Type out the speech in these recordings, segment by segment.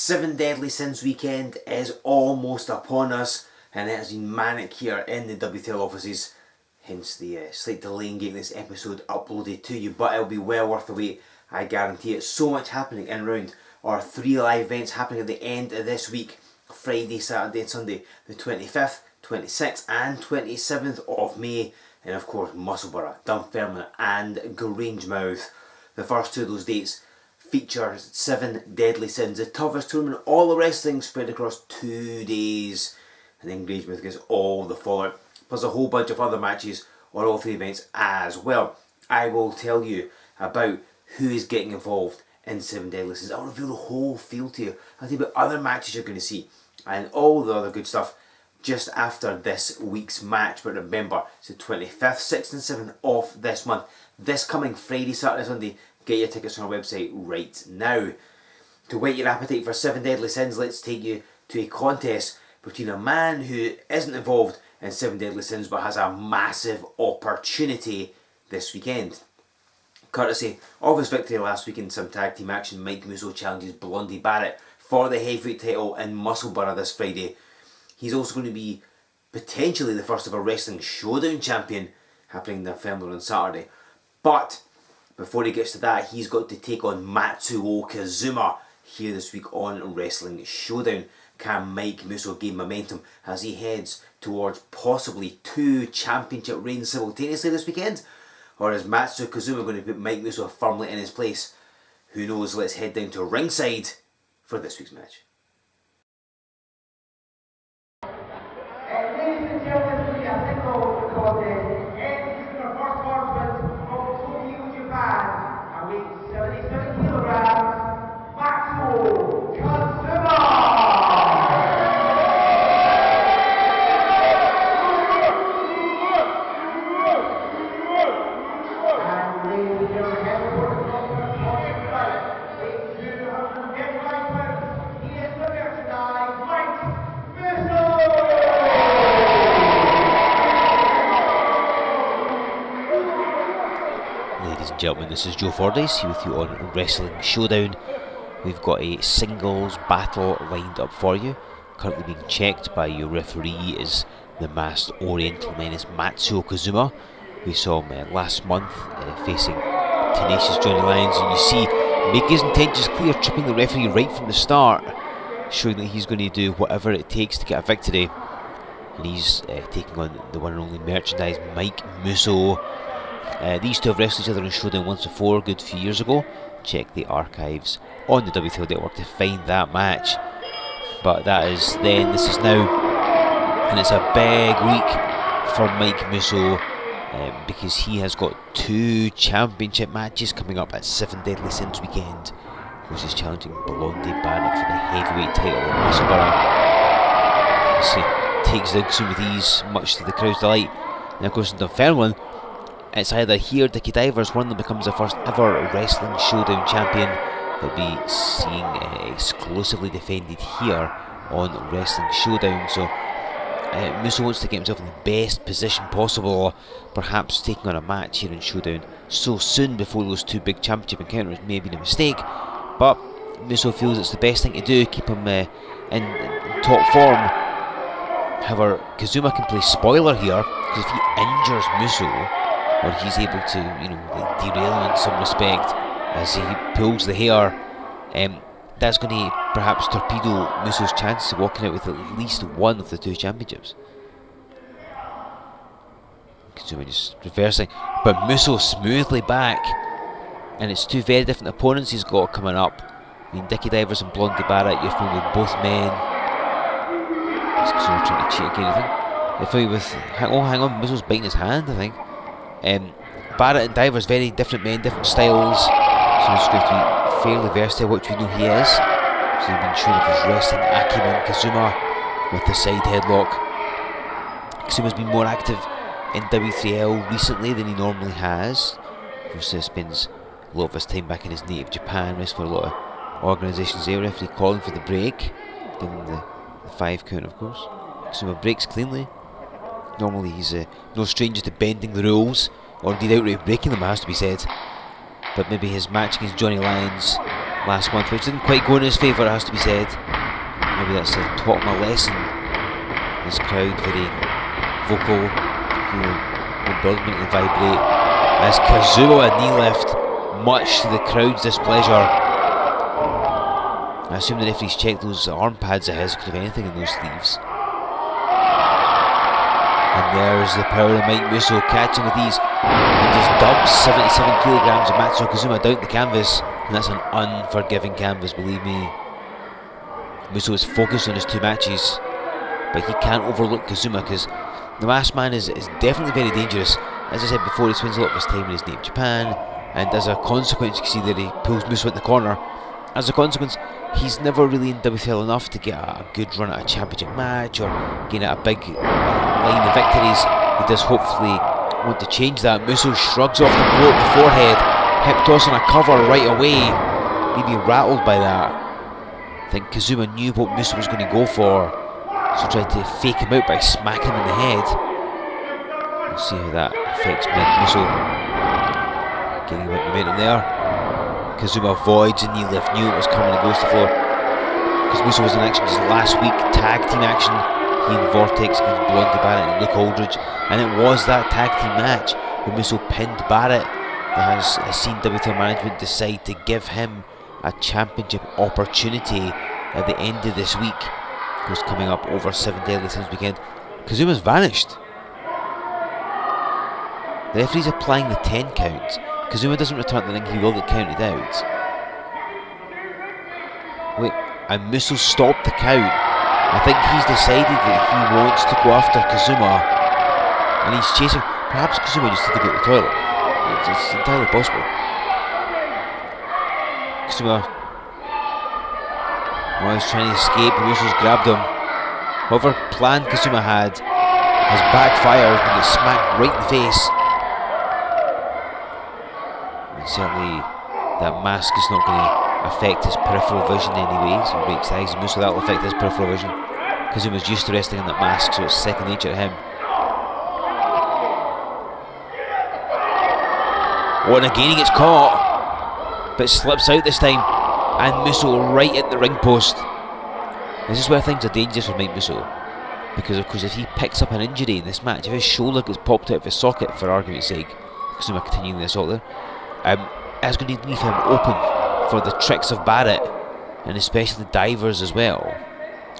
7 Deadly Sins weekend is almost upon us, and it has been manic here in the W3L offices, hence the slight delay in getting this episode uploaded to you, but it'll be well worth the wait, I guarantee it. So much happening in round our 3 live events happening at the end of this week, Friday, Saturday and Sunday, the 25th, 26th and 27th of May, and of course Musselburgh, Dunfermline and Grangemouth. The first 2 of those dates feature 7 Deadly Sins, the toughest tournament all the wrestling spread across 2 days, and then Grangemouth gets all the fallout, plus a whole bunch of other matches on all 3 events as well. I will tell you about who is getting involved in 7 Deadly Sins. I'll reveal the whole field to you. I'll tell you about other matches you're going to see and all the other good stuff just after this week's match. But remember, it's the 25th, 6th and 7th of this month. This coming Friday, Saturday, Sunday. Get your tickets on our website right now. To whet your appetite for 7 Deadly Sins, let's take you to a contest between a man who isn't involved in 7 Deadly Sins but has a massive opportunity this weekend. Courtesy of his victory last week in some tag team action, Mike Musso challenges Blondie Barratt for the heavyweight title in Musselburgh this Friday. He's also going to be potentially the first ever wrestling Showdown champion happening in Dunfermline on Saturday. But before he gets to that, he's got to take on Matsuo Kazuma here this week on Wrestling Showdown. Can Mike Musso gain momentum as he heads towards possibly 2 championship reigns simultaneously this weekend? Or is Matsuo Kazuma going to put Mike Musso firmly in his place? Who knows? Let's head down to ringside for this week's match. Ladies and gentlemen, we are single contest ends in our first tournament of Tokyo, Japan, and weighs 77 kilograms, Matsuo Kazuma! Ladies and gentlemen, this is Joe Fordyce here with you on Wrestling Showdown. We've got a singles battle lined up for you. Currently being checked by your referee is the masked Oriental Menace Matsuo Kazuma. We saw him last month facing tenacious Johnny Lyons, and you see making his intentions clear, tripping the referee right from the start, showing that he's going to do whatever it takes to get a victory. And he's taking on the one and only merchandise Mike Musso. These two have wrestled each other in Showdown once before, a good few years ago. Check the archives on the W3L network to find that match. But that is then, this is now, and it's a big week for Mike Musso because he has got 2 championship matches coming up at 7 Deadly Sins weekend. Of course, he's challenging Blondie Barratt for the heavyweight title in Musselburgh. He takes the action with ease, much to the crowd's delight. And of course, in Dunfermline, it's either here, Dickie Divers, one of them becomes the first ever Wrestling Showdown champion. They'll be seeing exclusively defended here on Wrestling Showdown. So Musso wants to get himself in the best position possible, perhaps taking on a match here in Showdown so soon before those 2 big championship encounters may have been a mistake. But Musso feels it's the best thing to do, keep him in top form. However, Kazuma can play spoiler here, because if he injures Musso, or he's able to, derail him in some respect as he pulls the hair, that's going to perhaps torpedo Musso's chances of walking out with at least one of the 2 championships. Kazuma just reversing, but Musso smoothly back, and it's 2 very different opponents he's got coming up. I mean, Dickie Divers and Blondie Barratt, you're familiar with both men. Kazuma trying to cheat again, I think. They're familiar with, hang on, Musso's biting his hand, I think. Barratt and Divers, very different men, different styles, so he's going to be fairly versatile, which we know he is. So he's been showing off his wrestling acumen. Kazuma with the side headlock. Kazuma's been more active in W3L recently than he normally has. Of course, he spends a lot of his time back in his native Japan, wrestling for a lot of organisations there. Referee calling for the break, giving the 5 count, of course. Kazuma breaks cleanly. Normally he's no stranger to bending the rules, or indeed outright breaking them, has to be said. But maybe his match against Johnny Lyons last month, which didn't quite go in his favour, it has to be said. Maybe that's taught him a lesson. This crowd very vocal, brilliantly vibrate. As Kazuma with a knee lift, much to the crowd's displeasure. I assume the referees checked those arm pads of his, could have anything in those sleeves. And there's the power of Mike Musso catching with ease and just dumps 77 kilograms of Matsuo Kazuma down the canvas, and that's an unforgiving canvas, believe me. Musso is focused on his 2 matches, but he can't overlook Kazuma because the masked man is definitely very dangerous. As I said before, he spends a lot of his time in his native Japan, and as a consequence, you can see that he pulls Musso in the corner. As a consequence, he's never really in W3L enough to get a good run at a championship match or gain a big line of victories. He does hopefully want to change that. Musso shrugs off the blow at the forehead, hip toss on a cover right away, maybe rattled by that. I think Kazuma knew what Musso was going to go for, so tried to fake him out by smacking him in the head. We'll see how that affects Musso. Getting a bit of momentum there. Kazuma avoids a knee lift, knew it was coming and goes to the floor. Because Musso was in action just last week, tag team action. He and Vortex against Blondie Barratt and Luke Aldridge. And it was that tag team match where Musso pinned Barratt that has seen W3L management decide to give him a championship opportunity at the end of this week. Who's coming up over 7 Deadly Sins weekend. Kazuma's vanished. The referee's applying the 10 count. Kazuma doesn't return to the ring, he will get counted out. Wait, and Musso stopped the count. I think he's decided that he wants to go after Kazuma, and he's chasing. Perhaps Kazuma just had to go to the toilet. It's entirely possible. Kazuma was trying to escape, but Musso's grabbed him. Whatever plan Kazuma had has backfired and gets smacked right in the face. Certainly that mask is not going to affect his peripheral vision anyway, so he breaks the eyes of Musso, that will affect his peripheral vision. Kazuma's used to resting on that mask, so it's second nature to him. Oh, and again he gets caught, but slips out this time, and Musso right at the ring post. This is where things are dangerous for Mike Musso, because of course if he picks up an injury in this match, if his shoulder gets popped out of his socket, for argument's sake, Kazuma continuing the assault there, it's going to leave him open for the tricks of Barratt, and especially the divers as well.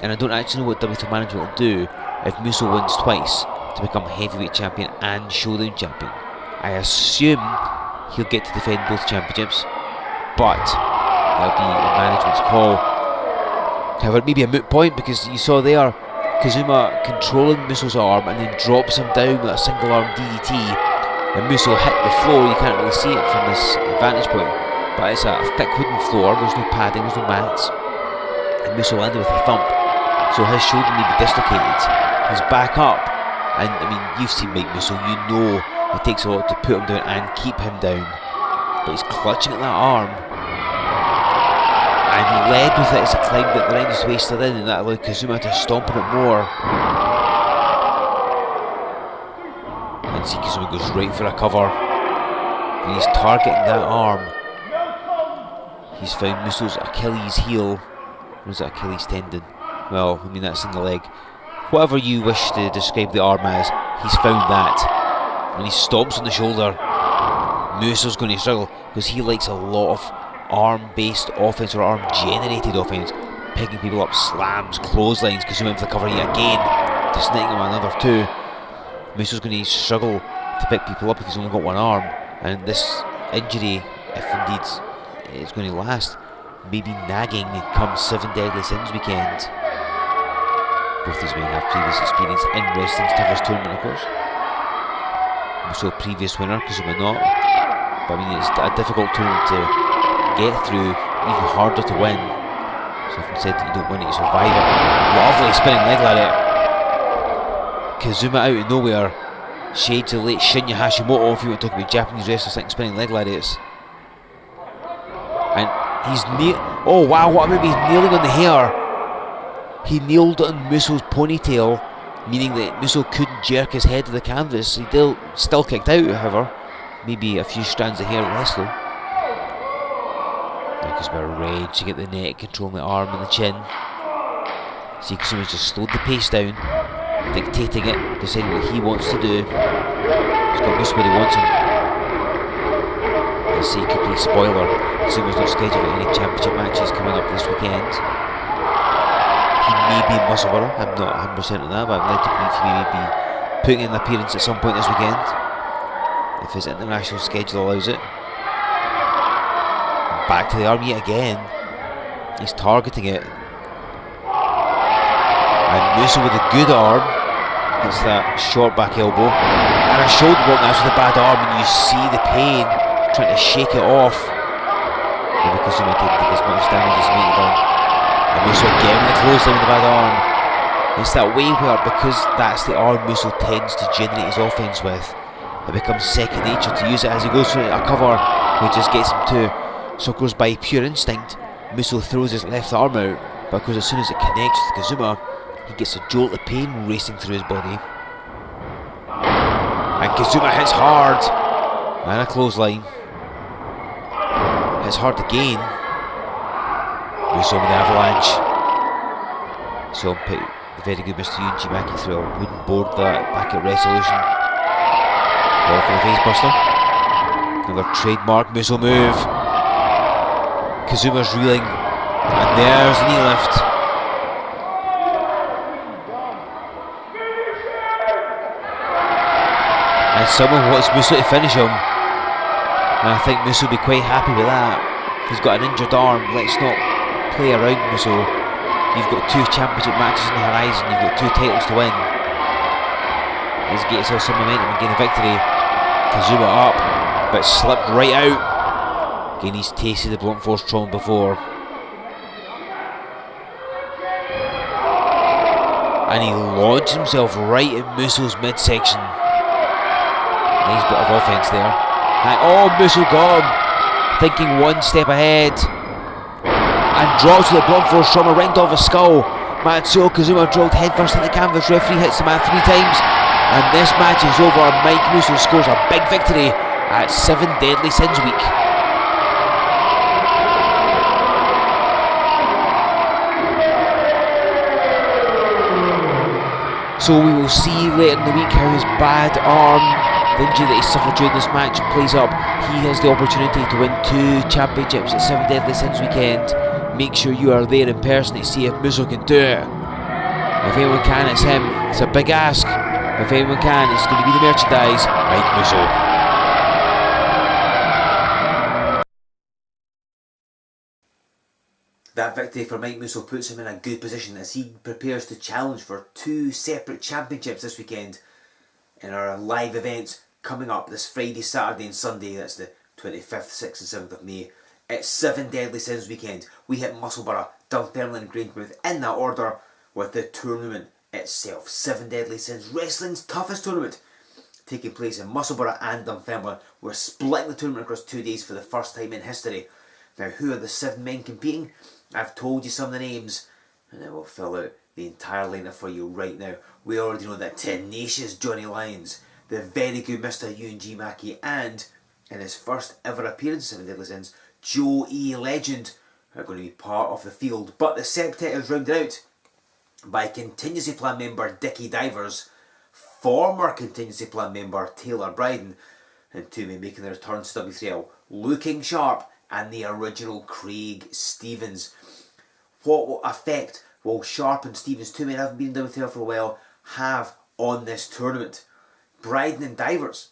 And I don't actually know what W3L management will do if Musso wins twice to become heavyweight champion and showdown champion. I assume he'll get to defend both championships, but that'll be a management's call. However, it may be a moot point because you saw there Kazuma controlling Musso's arm and then drops him down with a single arm DDT. When Musso hit the floor, you can't really see it from this vantage point, but it's a thick wooden floor, there's no padding, there's no mats, and Musso landed with a thump, so his shoulder may be dislocated. He's back up, and I mean, you've seen Mike Musso, you know it takes a lot to put him down and keep him down, but he's clutching at that arm, and he led with it as he climbed it, the ring just wasted in, and that allowed Kazuma to stomp on it more. See, Kazuma goes right for a cover, and he's targeting that arm. He's found Musso's Achilles heel. Or is it Achilles tendon? Well, I mean that's in the leg. Whatever you wish to describe the arm as, he's found that. And he stomps on the shoulder. Musso's going to struggle because he likes a lot of arm-based offense or arm-generated offense. Picking people up, slams, clotheslines. Kazuma in for the cover yet again. Just netting him another 2. Musso's going to struggle to pick people up if he's only got one arm, and this injury, if indeed it's going to last, may be nagging come 7 Deadly Sins weekend. Both these men have previous experience in wrestling's toughest tournament, of course. Musso previous winner, Kazuma not, but I mean it's a difficult tournament to get through, even harder to win. So often said that you don't win it, you survive it. Lovely spinning leg lariat. Kazuma out of nowhere, shades of late Shinya Hashimoto if you want to talk about Japanese wrestlers like spinning leg lariats. And he's oh wow, what about he's kneeling on the hair? He kneeled on Musso's ponytail, meaning that Musso couldn't jerk his head to the canvas. He still kicked out, however. Maybe a few strands of hair less though. Kazuma ready to get the neck, controlling the arm and the chin. See, Kazuma's just slowed the pace down, dictating it, deciding what he wants to do. He's got Musso where he wants him. Let's see, complete spoiler, Kazuma's not scheduled for any championship matches coming up this weekend. He may be in Musselburgh, I'm not 100% on that, but I'm led to believe he may be putting in an appearance at some point this weekend, if his international schedule allows it. And back to the arm yet again. He's targeting it. And Musso with a good arm. It's that short back elbow. And a shoulder block now with a bad arm, and you see the pain trying to shake it off. Maybe Kazuma didn't take as much damage as Mate done. And Musso again with a clothesline with a bad arm. It's that way where, because that's the arm Musso tends to generate his offense with, it becomes second nature to use it as he goes for a cover, he just gets him too. So of course, by pure instinct, Musso throws his left arm out, but of course as soon as it connects with Kazuma, he gets a jolt of pain racing through his body. And Kazuma hits hard, and a clothesline. Hits hard again. Musso with the avalanche. So put the very good Mr. Yunji Maki through a wooden board that back at Resolution. Call for the face buster. Another trademark Musso move. Kazuma's reeling, and there's the knee lift. And someone wants Musso to finish him, and I think Musso will be quite happy with that. He's got an injured arm. Let's not play around, Musso. You've got 2 championship matches on the horizon, you've got 2 titles to win. Let's get yourself some momentum and gain a victory. Kazuma up, but slipped right out. Again, he's tasted the blunt force trauma before. And he lodged himself right in Musso's midsection. Nice bit of offense there. And oh, Musso got him, thinking one step ahead. And drops with the blunt force trauma right off his skull. Matsuo Kazuma drilled headfirst in the canvas. Referee hits the man 3 times. And this match is over. Mike Musso scores a big victory at 7 Deadly Sins Week. So we will see later in the week how his bad arm, the injury that he suffered during this match, plays up. He has the opportunity to win 2 championships at 7 Deadly Sins weekend. Make sure you are there in person to see if Musso can do it. If anyone can, it's him. It's a big ask. If anyone can, it's going to be the merchandise, Mike Musso. That victory for Mike Musso puts him in a good position as he prepares to challenge for 2 separate championships this weekend in our live events coming up this Friday, Saturday and Sunday. That's the 25th, 6th and 7th of May. It's 7 Deadly Sins weekend. We hit Musselburgh, Dunfermline and Grangemouth in that order with the tournament itself. 7 Deadly Sins, wrestling's toughest tournament, taking place in Musselburgh and Dunfermline. We're splitting the tournament across 2 days for the first time in history. Now, who are the 7 men competing? I've told you some of the names, and I will fill out the entire lineup for you right now. We already know that tenacious Johnny Lyons, the very good Mr. Yunji Maki, and in his first ever appearance in 7 Deadly Sins, Joe E. Legend are going to be part of the field. But the septet is rounded out by contingency plan member Dickie Divers, former contingency plan member Taylor Bryden, and 2 men making their returns to W3L, looking sharp, and the original Craig Stevens. What effect will Sharp and Stevens, 2 men haven't been in WTL for a while, have on this tournament? Bryden and Divers,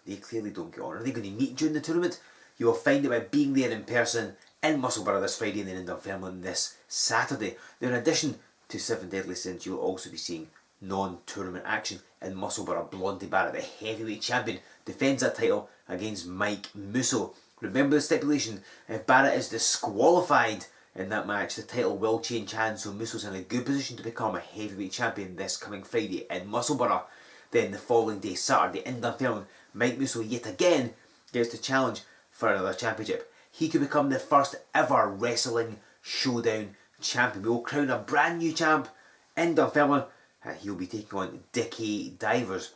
they clearly don't get on. Are they going to meet during the tournament? You will find out by being there in person in Musselburgh this Friday and then in Dunfermline this Saturday. Now, in addition to 7 Deadly Sins, you'll also be seeing non-tournament action in Musselburgh. Blondie Barratt, the heavyweight champion, defends that title against Mike Musso. Remember the stipulation, if Barratt is disqualified in that match, the title will change hands, so Musso's in a good position to become a heavyweight champion this coming Friday in Musselburgh. Then the following day, Saturday, in Dunfermline, Mike Musso yet again gets to challenge for another championship. He could become the first ever wrestling Showdown champion. We will crown a brand new champ in Dunfermline, and he'll be taking on Dickie Divers.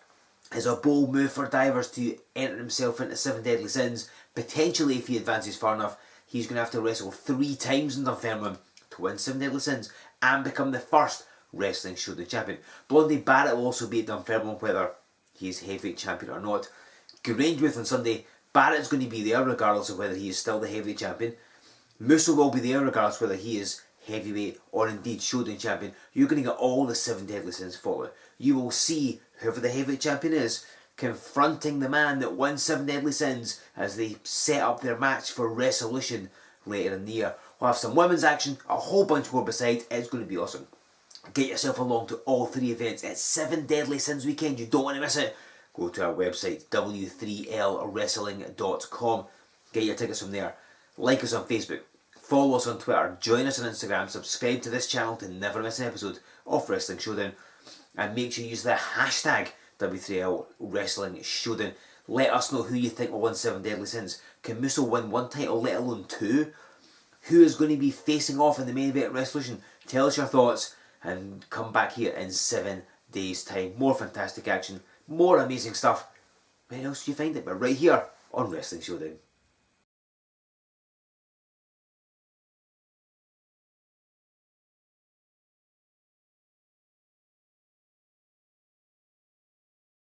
It's a bold move for Divers to enter himself into 7 Deadly Sins. Potentially, if he advances far enough, he's going to have to wrestle 3 times in Dunfermline to win 7 Deadly Sins and become the first Wrestling Showdown champion. Blondie Barratt will also be at Dunfermline whether he's heavyweight champion or not. Grangemouth on Sunday, Barrett's going to be there regardless of whether he is still the heavyweight champion. Musso will be there regardless whether he is heavyweight or indeed Showdown champion. You're going to get all the 7 Deadly Sins followed. You will see whoever the heavyweight champion is confronting the man that won 7 Deadly Sins as they set up their match for resolution later in the year. We'll have some women's action, a whole bunch more beside. It's going to be awesome. Get yourself along to all 3 events. It's 7 Deadly Sins weekend. You don't want to miss it. Go to our website, w3lwrestling.com. Get your tickets from there. Like us on Facebook. Follow us on Twitter. Join us on Instagram. Subscribe to this channel to never miss an episode of Wrestling Showdown. And make sure you use the hashtag W3L Wrestling Showdown. Let us know who you think will win 7 Deadly Sins. Can Musso win 1 title, let alone 2? Who is going to be facing off in the main event resolution? Tell us your thoughts and come back here in 7 days' time. More fantastic action, more amazing stuff. Where else do you find it? But right here on Wrestling Showdown.